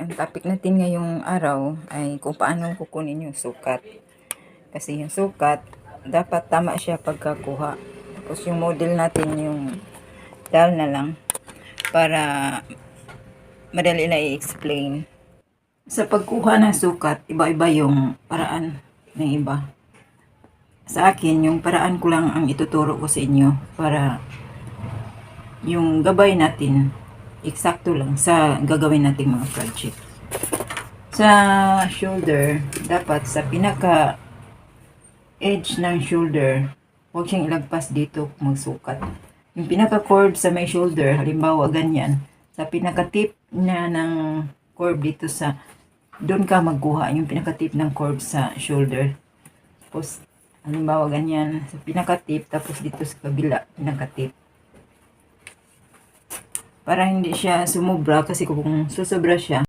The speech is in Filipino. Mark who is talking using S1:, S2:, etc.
S1: ang topic natin ngayong araw ay kung paano kukunin yung sukat. Kasi yung sukat, dapat tama siya pagkakuha. Tapos yung model natin yung dial na lang para madali na i-explain. Sa pagkuha ng sukat, iba-iba yung paraan ng iba. Sa akin, yung paraan ko lang ang ituturo ko sa inyo para yung gabay natin eksakto lang sa gagawin nating mga project. Sa shoulder, dapat sa pinaka edge ng shoulder, huwag siyang ilagpas dito magsukat. Yung pinaka curve sa may shoulder, halimbawa ganyan, sa pinaka tip na ng curve dito sa, doon ka magkuha yung pinaka tip ng curve sa shoulder. Tapos, halimbawa ganyan, sa pinaka tip, tapos dito sa kabila, pinaka tip. Para hindi siya sumubra kasi kung susobra siya,